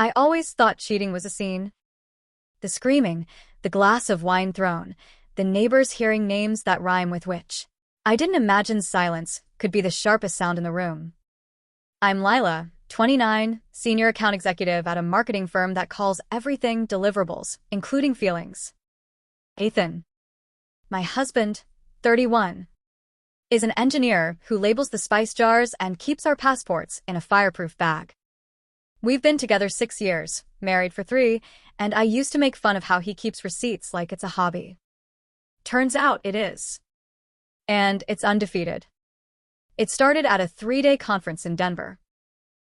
I always thought cheating was a scene. The screaming, the glass of wine thrown, the neighbors hearing names that rhyme with which. I didn't imagine silence could be the sharpest sound in the room. I'm Lila, 29, senior account executive at a marketing firm that calls everything deliverables, including feelings. Ethan, my husband, 31, is an engineer who labels the spice jars and keeps our passports in a fireproof bag. We've been together 6 years, married for 3, and I used to make fun of how he keeps receipts like it's a hobby. Turns out it is. And it's undefeated. It started at a 3-day conference in Denver.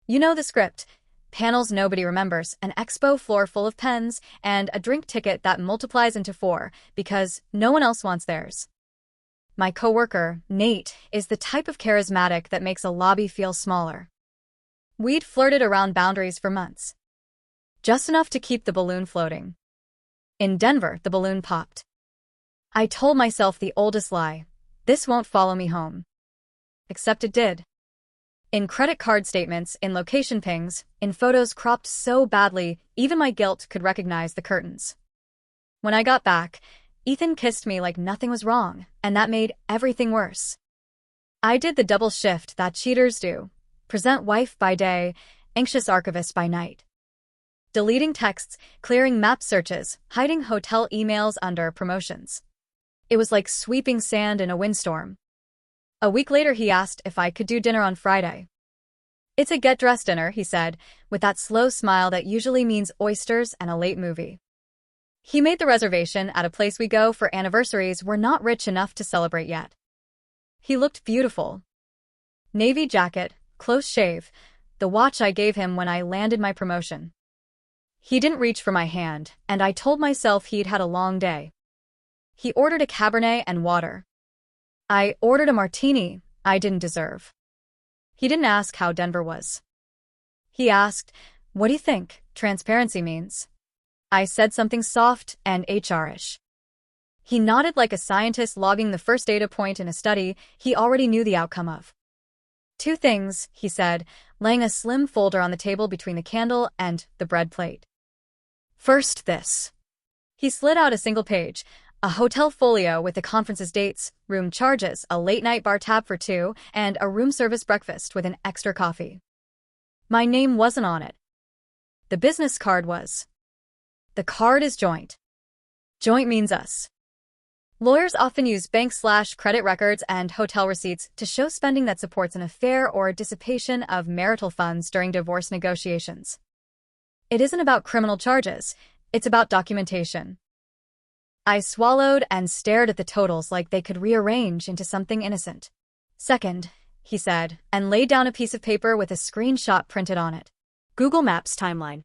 You know the script: panels nobody remembers, an expo floor full of pens, and a drink ticket that multiplies into 4 because no one else wants theirs. My coworker, Nate, is the type of charismatic that makes a lobby feel smaller. We'd flirted around boundaries for months. Just enough to keep the balloon floating. In Denver, the balloon popped. I told myself the oldest lie: this won't follow me home. Except it did. In credit card statements, in location pings, in photos cropped so badly, even my guilt could recognize the curtains. When I got back, Ethan kissed me like nothing was wrong, and that made everything worse. I did the double shift that cheaters do: present wife by day, anxious archivist by night. Deleting texts, clearing map searches, hiding hotel emails under promotions. It was like sweeping sand in a windstorm. A week later, he asked if I could do dinner on Friday. It's a get-dressed dinner, he said, with that slow smile that usually means oysters and a late movie. He made the reservation at a place we go for anniversaries we're not rich enough to celebrate yet. He looked beautiful. Navy jacket, close shave, the watch I gave him when I landed my promotion. He didn't reach for my hand, and I told myself he'd had a long day. He ordered a Cabernet and water. I ordered a martini I didn't deserve. He didn't ask how Denver was. He asked, "What do you think transparency means?" I said something soft and HR-ish. He nodded like a scientist logging the first data point in a study he already knew the outcome of. 2 things, he said, laying a slim folder on the table between the candle and the bread plate. First, this. He slid out a single page, a hotel folio with the conference's dates, room charges, a late-night bar tab for 2, and a room service breakfast with an extra coffee. My name wasn't on it. The business card was. The card is joint. Joint means us. Lawyers often use bank/credit records and hotel receipts to show spending that supports an affair or dissipation of marital funds during divorce negotiations. It isn't about criminal charges, it's about documentation. I swallowed and stared at the totals like they could rearrange into something innocent. Second, he said, and laid down a piece of paper with a screenshot printed on it. Google Maps timeline.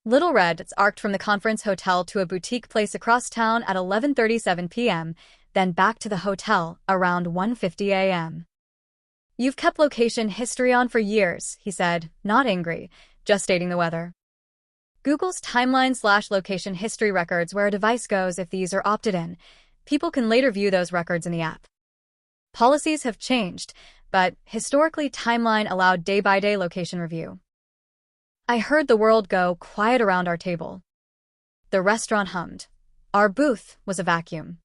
Little red, it's arced from the conference hotel to a boutique place across town at 11:37 p.m., then back to the hotel around 1:50 a.m. You've kept location history on for years, he said, not angry, just stating the weather. Google's timeline/location history records where a device goes if the user opted in. People can later view those records in the app. Policies have changed, but historically timeline allowed day-by-day location review. I heard the world go quiet around our table. The restaurant hummed. Our booth was a vacuum.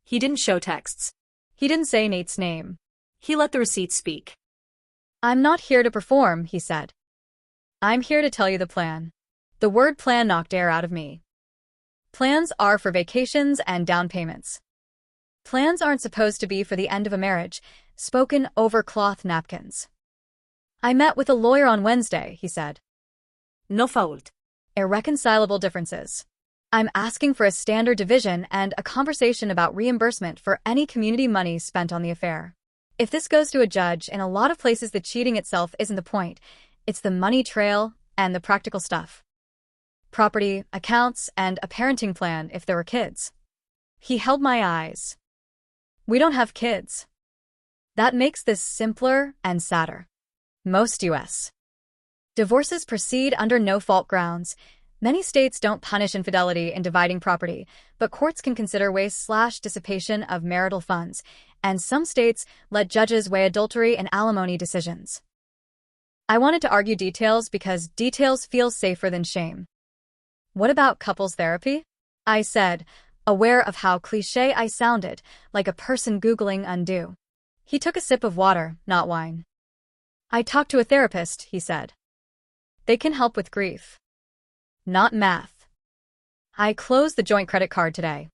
He didn't show texts. He didn't say Nate's name. He let the receipts speak. I'm not here to perform, he said. I'm here to tell you the plan. The word plan knocked air out of me. Plans are for vacations and down payments. Plans aren't supposed to be for the end of a marriage, spoken over cloth napkins. I met with a lawyer on Wednesday, he said. No fault. Irreconcilable differences. I'm asking for a standard division and a conversation about reimbursement for any community money spent on the affair. If this goes to a judge, in a lot of places the cheating itself isn't the point. It's the money trail and the practical stuff. Property, accounts, and a parenting plan if there were kids. He held my eyes. We don't have kids. That makes this simpler and sadder. Most U.S. divorces proceed under no-fault grounds. Many states don't punish infidelity in dividing property, but courts can consider waste/dissipation of marital funds, and some states let judges weigh adultery and alimony decisions. I wanted to argue details because details feel safer than shame. What about couples therapy? I said, aware of how cliché I sounded, like a person Googling undo. He took a sip of water, not wine. I talked to a therapist, he said. They can help with grief. Not math. I closed the joint credit card today.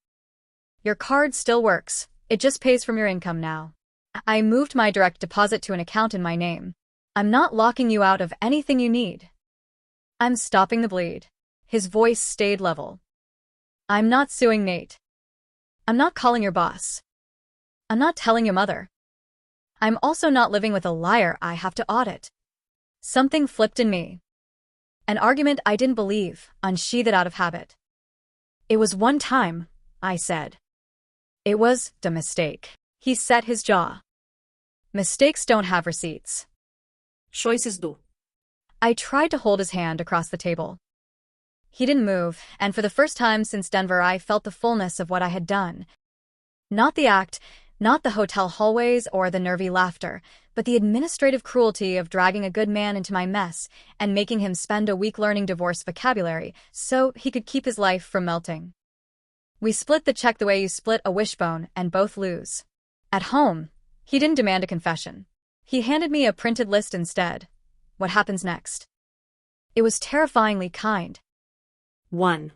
Your card still works. It just pays from your income now. I moved my direct deposit to an account in my name. I'm not locking you out of anything you need. I'm stopping the bleed. His voice stayed level. I'm not suing Nate. I'm not calling your boss. I'm not telling your mother. I'm also not living with a liar I have to audit. Something flipped in me. An argument I didn't believe, unsheathed out of habit. It was one time, I said. It was a mistake. He set his jaw. Mistakes don't have receipts. Choices do. I tried to hold his hand across the table. He didn't move, and for the first time since Denver I felt the fullness of what I had done. Not the act, not the hotel hallways or the nervy laughter, but the administrative cruelty of dragging a good man into my mess and making him spend a week learning divorce vocabulary so he could keep his life from melting. We split the check the way you split a wishbone and both lose. At home, he didn't demand a confession. He handed me a printed list instead. What happens next? It was terrifyingly kind. 1.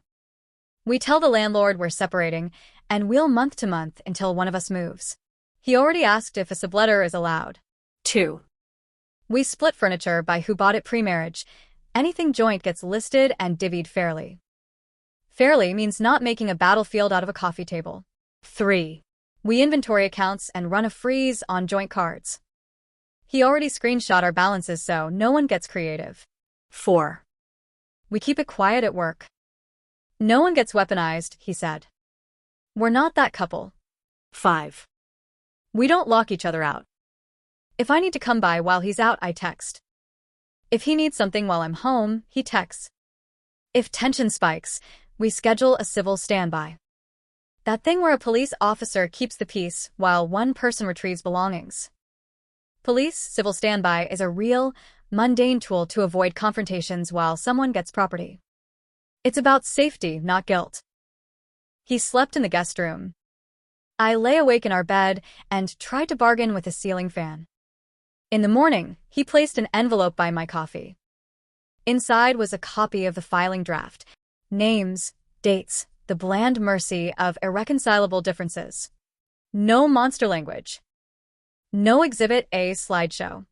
We tell the landlord we're separating, and we'll month to month until one of us moves. He already asked if a subletter is allowed. 2. We split furniture by who bought it pre-marriage. Anything joint gets listed and divvied fairly. Fairly means not making a battlefield out of a coffee table. 3. We inventory accounts and run a freeze on joint cards. He already screenshot our balances so no one gets creative. 4. We keep it quiet at work. No one gets weaponized, he said. We're not that couple. 5. We don't lock each other out. If I need to come by while he's out, I text. If he needs something while I'm home, he texts. If tension spikes, we schedule a civil standby. That thing where a police officer keeps the peace while one person retrieves belongings. Police civil standby is a real, mundane tool to avoid confrontations while someone gets property. It's about safety, not guilt. He slept in the guest room. I lay awake in our bed and tried to bargain with a ceiling fan. In the morning, he placed an envelope by my coffee. Inside was a copy of the filing draft. Names, dates, the bland mercy of irreconcilable differences. No monster language. No Exhibit A slideshow.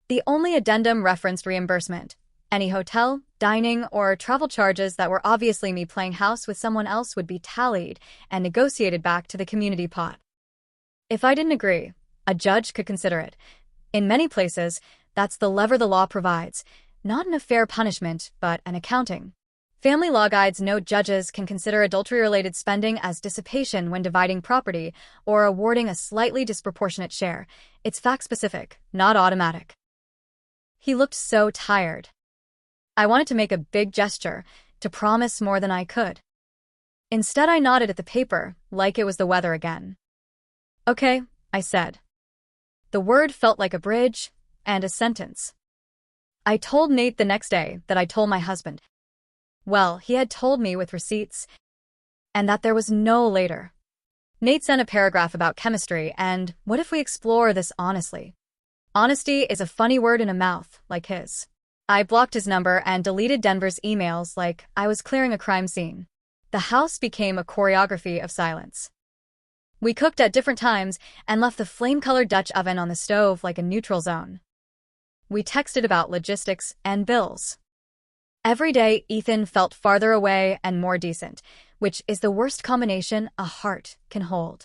The only addendum referenced reimbursement. Any hotel, dining, or travel charges that were obviously me playing house with someone else would be tallied and negotiated back to the community pot. If I didn't agree, a judge could consider it. In many places, that's the lever the law provides, not an fair punishment, but an accounting. Family law guides note judges can consider adultery-related spending as dissipation when dividing property or awarding a slightly disproportionate share. It's fact-specific, not automatic. He looked so tired. I wanted to make a big gesture, to promise more than I could. Instead, I nodded at the paper, like it was the weather again. Okay, I said. The word felt like a bridge and a sentence. I told Nate the next day that I told my husband. Well, he had told me with receipts, and that there was no later. Nate sent a paragraph about chemistry, and what if we explore this honestly? Honesty is a funny word in a mouth like his. I blocked his number and deleted Denver's emails like I was clearing a crime scene. The house became a choreography of silence. We cooked at different times and left the flame-colored Dutch oven on the stove like a neutral zone. We texted about logistics and bills. Every day, Ethan felt farther away and more decent, which is the worst combination a heart can hold.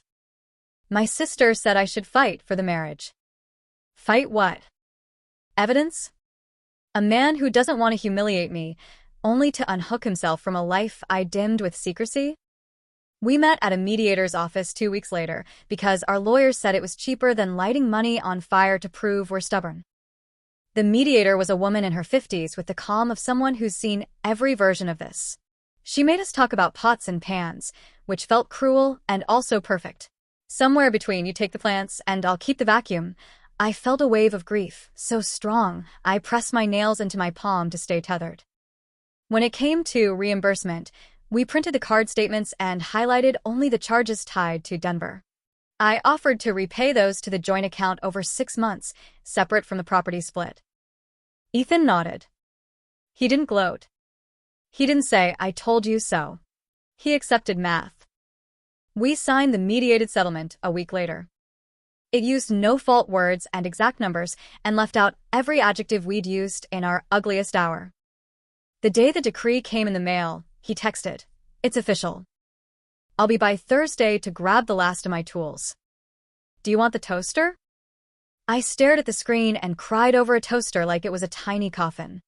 My sister said I should fight for the marriage. Fight what? Evidence? A man who doesn't want to humiliate me, only to unhook himself from a life I dimmed with secrecy? We met at a mediator's office 2 weeks later because our lawyers said it was cheaper than lighting money on fire to prove we're stubborn. The mediator was a woman in her 50s with the calm of someone who's seen every version of this. She made us talk about pots and pans, which felt cruel and also perfect. Somewhere between you take the plants and I'll keep the vacuum, I felt a wave of grief, so strong, I pressed my nails into my palm to stay tethered. When it came to reimbursement, we printed the card statements and highlighted only the charges tied to Denver. I offered to repay those to the joint account over 6 months, separate from the property split. Ethan nodded. He didn't gloat. He didn't say, "I told you so." He accepted math. We signed the mediated settlement a week later. It used no-fault words and exact numbers and left out every adjective we'd used in our ugliest hour. The day the decree came in the mail, he texted, "It's official. I'll be by Thursday to grab the last of my tools. Do you want the toaster?" I stared at the screen and cried over a toaster like it was a tiny coffin.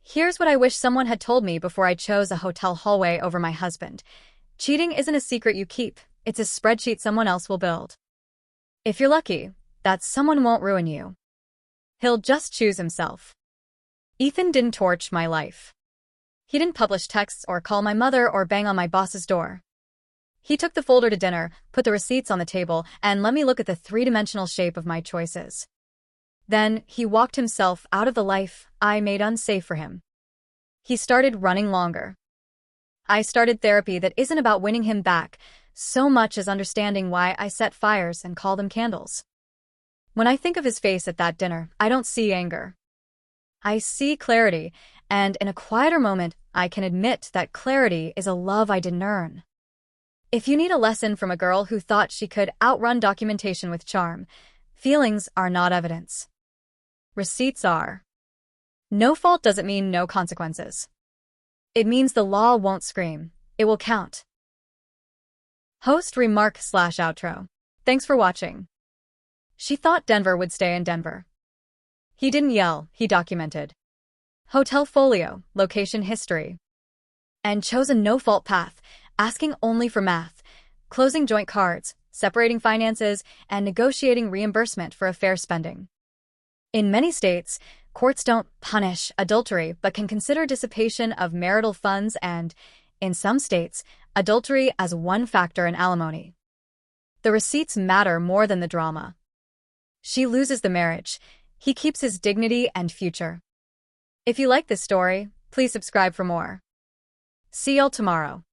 Here's what I wish someone had told me before I chose a hotel hallway over my husband. Cheating isn't a secret you keep, it's a spreadsheet someone else will build. If you're lucky, that someone won't ruin you. He'll just choose himself. Ethan didn't torch my life. He didn't publish texts or call my mother or bang on my boss's door. He took the folder to dinner, put the receipts on the table, and let me look at the three-dimensional shape of my choices. Then he walked himself out of the life I made unsafe for him. He started running longer. I started therapy that isn't about winning him back so much as understanding why I set fires and call them candles. When I think of his face at that dinner, I don't see anger. I see clarity, and in a quieter moment, I can admit that clarity is a love I didn't earn. If you need a lesson from a girl who thought she could outrun documentation with charm, feelings are not evidence. Receipts are. No fault doesn't mean no consequences. It means the law won't scream. It will count. Host remark/outro. Thanks for watching. She thought Denver would stay in Denver. He didn't yell, he documented. Hotel Folio, location history. And chose a no-fault path, asking only for math, closing joint cards, separating finances, and negotiating reimbursement for affair spending. In many states, courts don't punish adultery but can consider dissipation of marital funds and, in some states, adultery as one factor in alimony. The receipts matter more than the drama. She loses the marriage. He keeps his dignity and future. If you like this story, please subscribe for more. See y'all tomorrow.